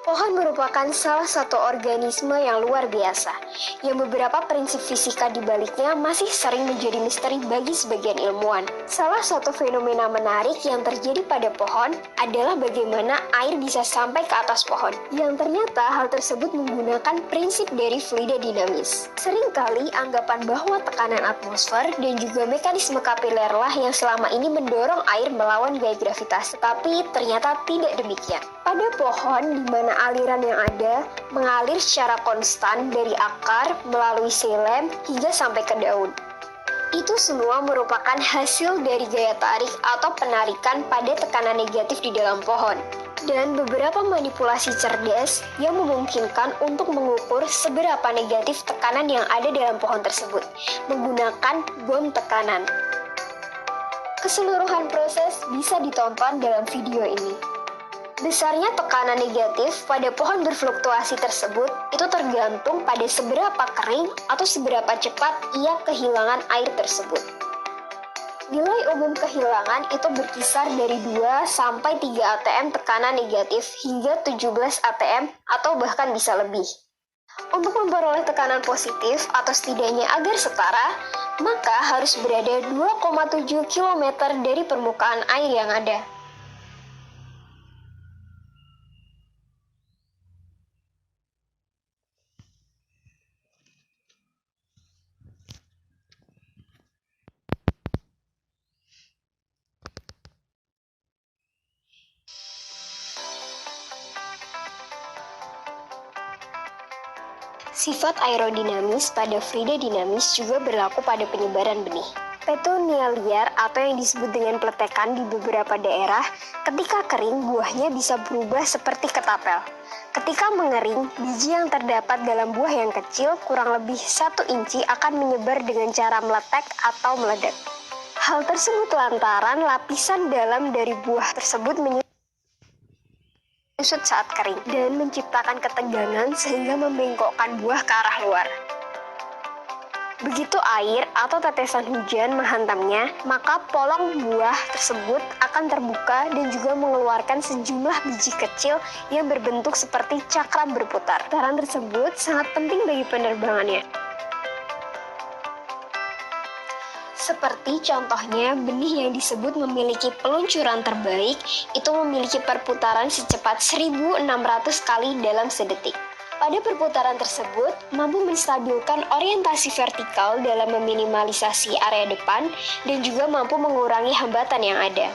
Pohon merupakan salah satu organisme yang luar biasa, yang beberapa prinsip fisika di baliknya masih sering menjadi misteri bagi sebagian ilmuwan. Salah satu fenomena menarik yang terjadi pada pohon adalah bagaimana air bisa sampai ke atas pohon, yang ternyata hal tersebut menggunakan prinsip dari fluida dinamis. Seringkali anggapan bahwa tekanan atmosfer dan juga mekanisme kapiler lah yang selama ini mendorong air melawan gaya gravitas, tetapi ternyata tidak demikian. Pada pohon, di mana aliran yang ada mengalir secara konstan dari akar melalui xilem hingga sampai ke daun. Itu semua merupakan hasil dari gaya tarik atau penarikan pada tekanan negatif di dalam pohon. Dan beberapa manipulasi cerdas yang memungkinkan untuk mengukur seberapa negatif tekanan yang ada dalam pohon tersebut, menggunakan bom tekanan. Keseluruhan proses bisa ditonton dalam video ini. Besarnya tekanan negatif pada pohon berfluktuasi tersebut itu tergantung pada seberapa kering atau seberapa cepat ia kehilangan air tersebut. Nilai umum kehilangan itu berkisar dari 2 sampai 3 atm tekanan negatif hingga 17 atm atau bahkan bisa lebih. Untuk memperoleh tekanan positif atau setidaknya agar setara, maka harus berada 2,7 km dari permukaan air yang ada. Sifat aerodinamis pada fluida dinamis juga berlaku pada penyebaran benih. Petunia liar atau yang disebut dengan pletekan di beberapa daerah, ketika kering buahnya bisa berubah seperti ketapel. Ketika mengering, biji yang terdapat dalam buah yang kecil kurang lebih 1 inci akan menyebar dengan cara meletek atau meledak. Hal tersebut lantaran lapisan dalam dari buah tersebut menyusut saat kering dan menciptakan ketegangan sehingga membengkokkan buah ke arah luar. Begitu air atau tetesan hujan menghantamnya, maka polong buah tersebut akan terbuka dan juga mengeluarkan sejumlah biji kecil yang berbentuk seperti cakram berputar. Putaran tersebut sangat penting bagi penerbangannya. Seperti contohnya, benih yang disebut memiliki peluncuran terbaik itu memiliki perputaran secepat 1.600 kali dalam sedetik. Pada perputaran tersebut, mampu menstabilkan orientasi vertikal dalam meminimalisasi area depan dan juga mampu mengurangi hambatan yang ada.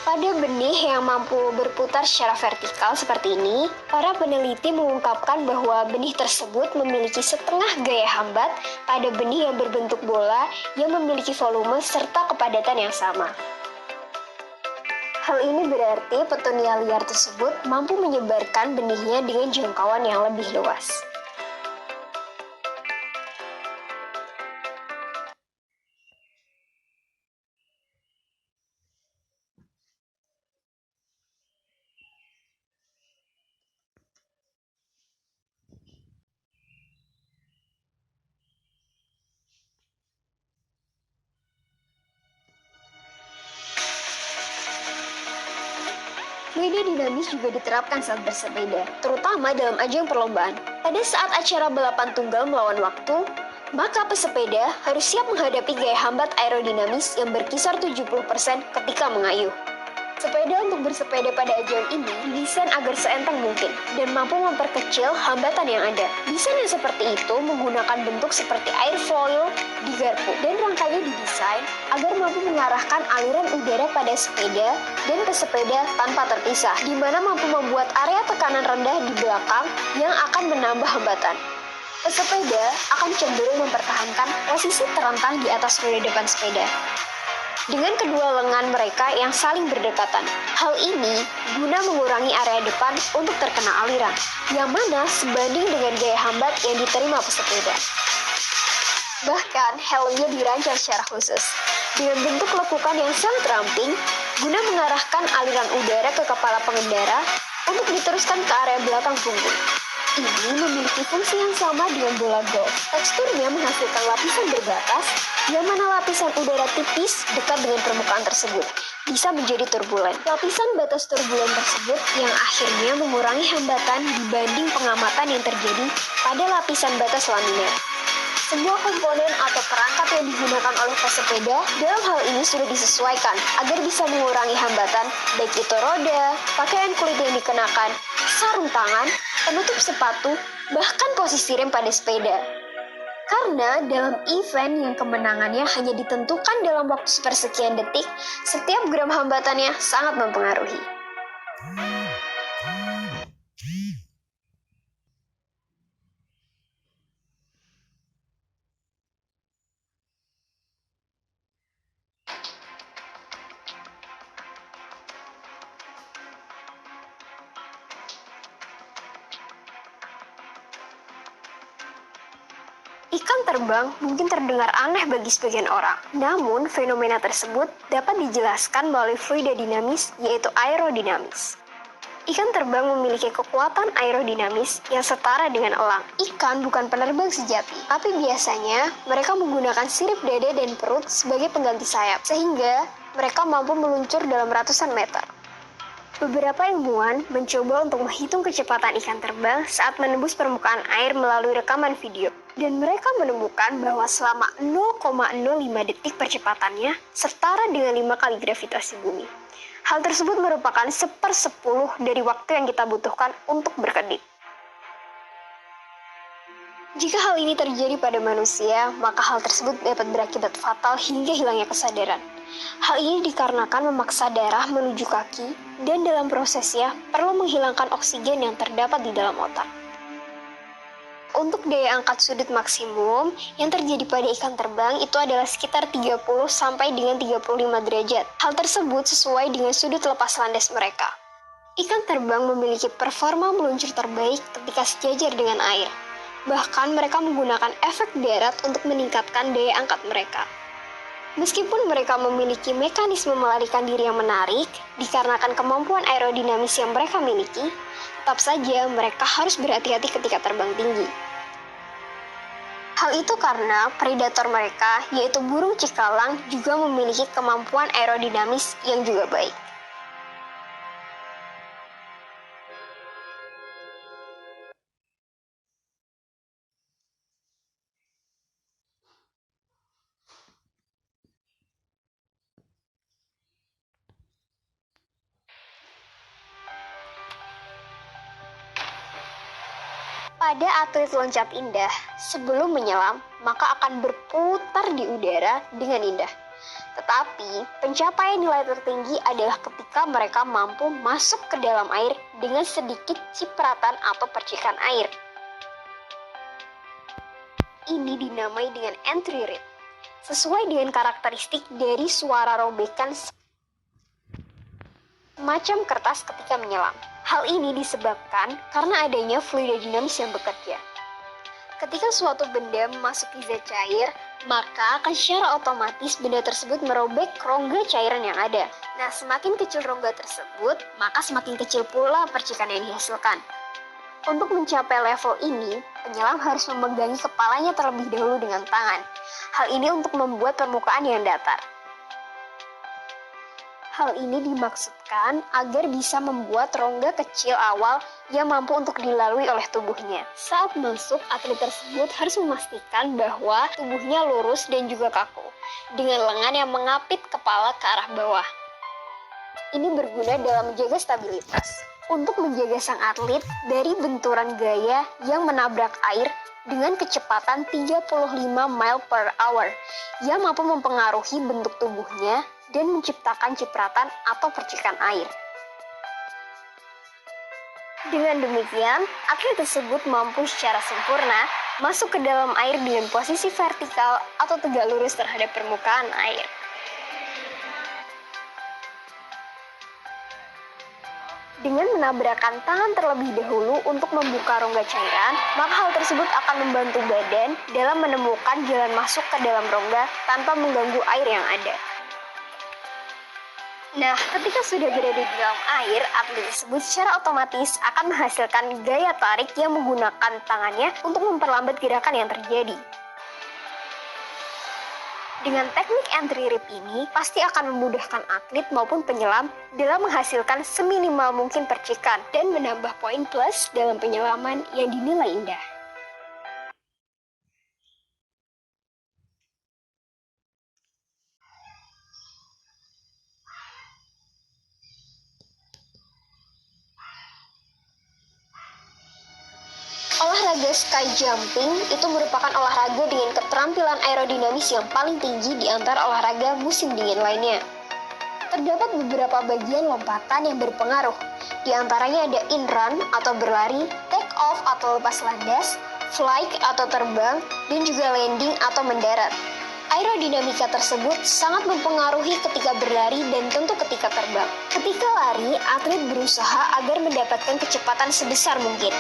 Pada benih yang mampu berputar secara vertikal seperti ini, para peneliti mengungkapkan bahwa benih tersebut memiliki setengah gaya hambat pada benih yang berbentuk bola yang memiliki volume serta kepadatan yang sama. Hal ini berarti petunia liar tersebut mampu menyebarkan benihnya dengan jangkauan yang lebih luas. Fluida dinamis juga diterapkan saat bersepeda, terutama dalam ajang perlombaan. Pada saat acara balapan tunggal melawan waktu, maka pesepeda harus siap menghadapi gaya hambat aerodinamis yang berkisar 70% ketika mengayuh. Sepeda untuk bersepeda pada ajang ini didesain agar seenteng mungkin dan mampu memperkecil hambatan yang ada. Desain yang seperti itu menggunakan bentuk seperti airfoil di garpu dan rangkainya didesain agar mampu mengarahkan aliran udara pada sepeda dan pesepeda tanpa terpisah, di mana mampu membuat area tekanan rendah di belakang yang akan menambah hambatan. Pesepeda akan cenderung mempertahankan posisi terentang di atas roda depan sepeda dengan kedua lengan mereka yang saling berdekatan. Hal ini guna mengurangi area depan untuk terkena aliran, yang mana sebanding dengan gaya hambat yang diterima pesepeda. Bahkan, helmnya dirancang secara khusus, dengan bentuk lekukan yang sangat ramping, guna mengarahkan aliran udara ke kepala pengendara untuk diteruskan ke area belakang punggung. Ini memiliki fungsi yang sama dengan bola golf. Teksturnya menghasilkan lapisan berbatas, yang mana lapisan udara tipis dekat dengan permukaan tersebut, bisa menjadi turbulen. Lapisan batas turbulen tersebut yang akhirnya mengurangi hambatan dibanding pengamatan yang terjadi pada lapisan batas laminar. Sebuah komponen atau perangkat yang digunakan oleh pesepeda dalam hal ini sudah disesuaikan agar bisa mengurangi hambatan, baik itu roda, pakaian kulit yang dikenakan, sarung tangan, penutup sepatu, bahkan posisi rem pada sepeda. Karena dalam event yang kemenangannya hanya ditentukan dalam waktu sepersekian detik, setiap gram hambatannya sangat mempengaruhi. Ikan terbang mungkin terdengar aneh bagi sebagian orang, namun fenomena tersebut dapat dijelaskan melalui fluida dinamis, yaitu aerodinamis. Ikan terbang memiliki kekuatan aerodinamis yang setara dengan elang. Ikan bukan penerbang sejati, tapi biasanya mereka menggunakan sirip dada dan perut sebagai pengganti sayap, sehingga mereka mampu meluncur dalam ratusan meter. Beberapa ilmuwan mencoba untuk menghitung kecepatan ikan terbang saat menembus permukaan air melalui rekaman video. Dan mereka menemukan bahwa selama 0,05 detik percepatannya setara dengan 5 kali gravitasi bumi. Hal tersebut merupakan 1/10 dari waktu yang kita butuhkan untuk berkedip. Jika hal ini terjadi pada manusia, maka hal tersebut dapat berakibat fatal hingga hilangnya kesadaran. Hal ini dikarenakan memaksa darah menuju kaki dan dalam prosesnya perlu menghilangkan oksigen yang terdapat di dalam otak. Untuk daya angkat sudut maksimum yang terjadi pada ikan terbang itu adalah sekitar 30 sampai dengan 35 derajat. Hal tersebut sesuai dengan sudut lepas landas mereka. Ikan terbang memiliki performa meluncur terbaik ketika sejajar dengan air. Bahkan mereka menggunakan efek darat untuk meningkatkan daya angkat mereka. Meskipun mereka memiliki mekanisme melarikan diri yang menarik, dikarenakan kemampuan aerodinamis yang mereka miliki, tetap saja mereka harus berhati-hati ketika terbang tinggi. Hal itu karena predator mereka, yaitu burung cikalang, juga memiliki kemampuan aerodinamis yang juga baik. Pada atlet loncat indah, sebelum menyelam, maka akan berputar di udara dengan indah. Tetapi, pencapaian nilai tertinggi adalah ketika mereka mampu masuk ke dalam air dengan sedikit cipratan atau percikan air. Ini dinamai dengan entry rate, sesuai dengan karakteristik dari suara robekan macam kertas ketika menyelam. Hal ini disebabkan karena adanya fluida dinamis yang bekerja. Ketika suatu benda memasuki zat cair, maka akan secara otomatis benda tersebut merobek rongga cairan yang ada. Nah, semakin kecil rongga tersebut, maka semakin kecil pula percikan yang dihasilkan. Untuk mencapai level ini, penyelam harus memegangi kepalanya terlebih dahulu dengan tangan. Hal ini untuk membuat permukaan yang datar. Hal ini dimaksudkan agar bisa membuat rongga kecil awal yang mampu untuk dilalui oleh tubuhnya. Saat masuk, atlet tersebut harus memastikan bahwa tubuhnya lurus dan juga kaku, dengan lengan yang mengapit kepala ke arah bawah. Ini berguna dalam menjaga stabilitas, untuk menjaga sang atlet dari benturan gaya yang menabrak air dengan kecepatan 35 mile per hour, yang mampu mempengaruhi bentuk tubuhnya dan menciptakan cipratan atau percikan air. Dengan demikian, atlet tersebut mampu secara sempurna masuk ke dalam air dengan posisi vertikal atau tegak lurus terhadap permukaan air. Dengan menabrakkan tangan terlebih dahulu untuk membuka rongga cairan, maka hal tersebut akan membantu badan dalam menemukan jalan masuk ke dalam rongga tanpa mengganggu air yang ada. Nah, ketika sudah berada di dalam air, atlet tersebut secara otomatis akan menghasilkan gaya tarik yang menggunakan tangannya untuk memperlambat gerakan yang terjadi. Dengan teknik entry rip ini, pasti akan memudahkan atlet maupun penyelam dalam menghasilkan seminimal mungkin percikan dan menambah poin plus dalam penyelaman yang dinilai indah. Olahraga sky jumping itu merupakan olahraga dengan keterampilan aerodinamis yang paling tinggi di antara olahraga musim dingin lainnya. Terdapat beberapa bagian lompatan yang berpengaruh, di antaranya ada in-run atau berlari, take-off atau lepas landas, flight atau terbang, dan juga landing atau mendarat. Aerodinamika tersebut sangat mempengaruhi ketika berlari dan tentu ketika terbang. Ketika lari, atlet berusaha agar mendapatkan kecepatan sebesar mungkin.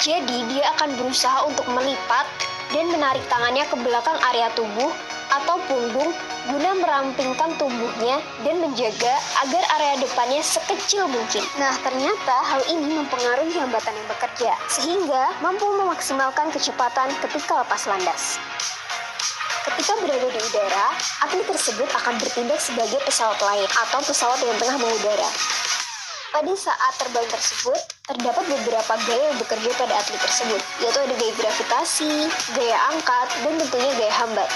Jadi, dia akan berusaha untuk melipat dan menarik tangannya ke belakang area tubuh atau punggung guna merampingkan tubuhnya dan menjaga agar area depannya sekecil mungkin. Nah, ternyata hal ini mempengaruhi hambatan yang bekerja, sehingga mampu memaksimalkan kecepatan ketika lepas landas. Ketika berada di udara, atlet tersebut akan bertindak sebagai pesawat lain atau pesawat yang tengah mengudara. Pada saat terbang tersebut, terdapat beberapa gaya yang bekerja pada atlet tersebut, yaitu ada gaya gravitasi, gaya angkat, dan tentunya gaya hambat.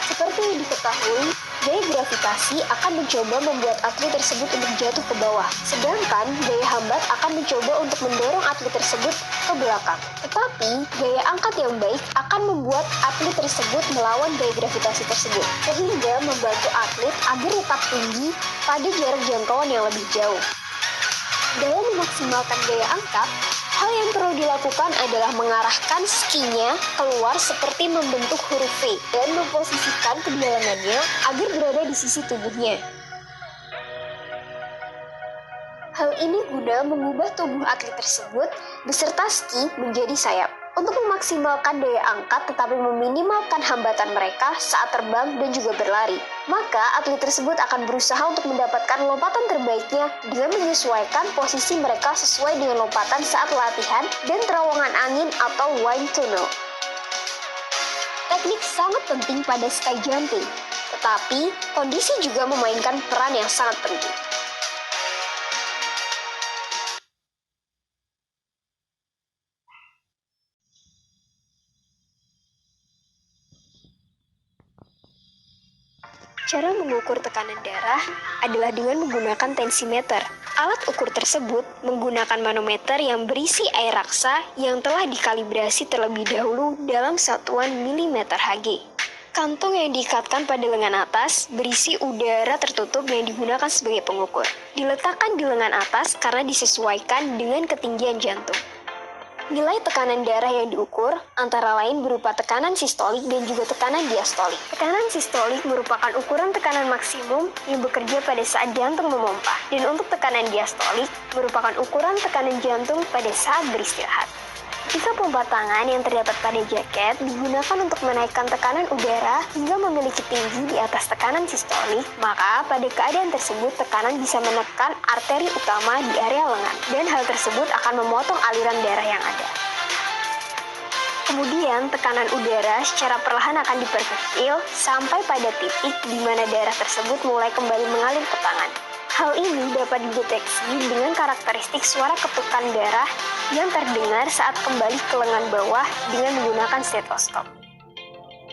Seperti yang diketahui, gaya gravitasi akan mencoba membuat atlet tersebut untuk jatuh ke bawah, sedangkan gaya hambat akan mencoba untuk mendorong atlet tersebut ke belakang. Tetapi, gaya angkat yang baik akan membuat atlet tersebut melawan gaya gravitasi tersebut, sehingga membantu atlet agar tetap tinggi pada jarak jangkauan yang lebih jauh. Dalam memaksimalkan gaya angkat, hal yang perlu dilakukan adalah mengarahkan skinya keluar seperti membentuk huruf V dan memposisikan kedua lengannya agar berada di sisi tubuhnya. Hal ini guna mengubah tubuh atlet tersebut beserta ski menjadi sayap. Untuk memaksimalkan daya angkat tetapi meminimalkan hambatan mereka saat terbang dan juga berlari, maka atlet tersebut akan berusaha untuk mendapatkan lompatan terbaiknya dengan menyesuaikan posisi mereka sesuai dengan lompatan saat latihan dan terowongan angin atau wind tunnel. Teknik sangat penting pada sky jumping, tetapi kondisi juga memainkan peran yang sangat penting. Cara mengukur tekanan darah adalah dengan menggunakan tensimeter. Alat ukur tersebut menggunakan manometer yang berisi air raksa yang telah dikalibrasi terlebih dahulu dalam satuan milimeter Hg. Kantung yang diikatkan pada lengan atas berisi udara tertutup yang digunakan sebagai pengukur. Diletakkan di lengan atas karena disesuaikan dengan ketinggian jantung. Nilai tekanan darah yang diukur antara lain berupa tekanan sistolik dan juga tekanan diastolik. Tekanan sistolik merupakan ukuran tekanan maksimum yang bekerja pada saat jantung memompa, dan untuk tekanan diastolik merupakan ukuran tekanan jantung pada saat beristirahat. Jika pompa tangan yang terdapat pada jaket digunakan untuk menaikkan tekanan udara hingga memiliki tinggi di atas tekanan sistolik, maka pada keadaan tersebut tekanan bisa menekan arteri utama di area lengan, dan hal tersebut akan memotong aliran darah yang ada. Kemudian, tekanan udara secara perlahan akan diperkecil sampai pada titik di mana darah tersebut mulai kembali mengalir ke tangan. Hal ini dapat dideteksi dengan karakteristik suara ketukan darah yang terdengar saat kembali ke lengan bawah dengan menggunakan stetoskop.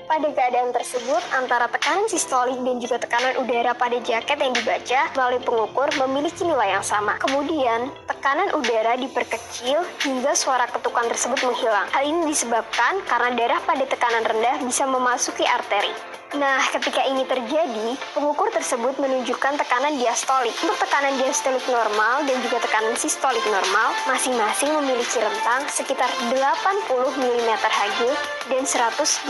Pada keadaan tersebut, antara tekanan sistolik dan juga tekanan udara pada jaket yang dibaca melalui pengukur memiliki nilai yang sama. Kemudian, tekanan udara diperkecil hingga suara ketukan tersebut menghilang. Hal ini disebabkan karena darah pada tekanan rendah bisa memasuki arteri. Nah, ketika ini terjadi, pengukur tersebut menunjukkan tekanan diastolik. Untuk tekanan diastolik normal dan juga tekanan sistolik normal, masing-masing memiliki rentang sekitar 80 mm Hg dan 120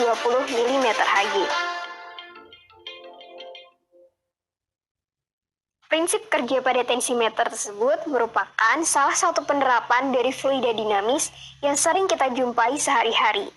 mm Hg. Prinsip kerja pada tensimeter tersebut merupakan salah satu penerapan dari fluida dinamis yang sering kita jumpai sehari-hari.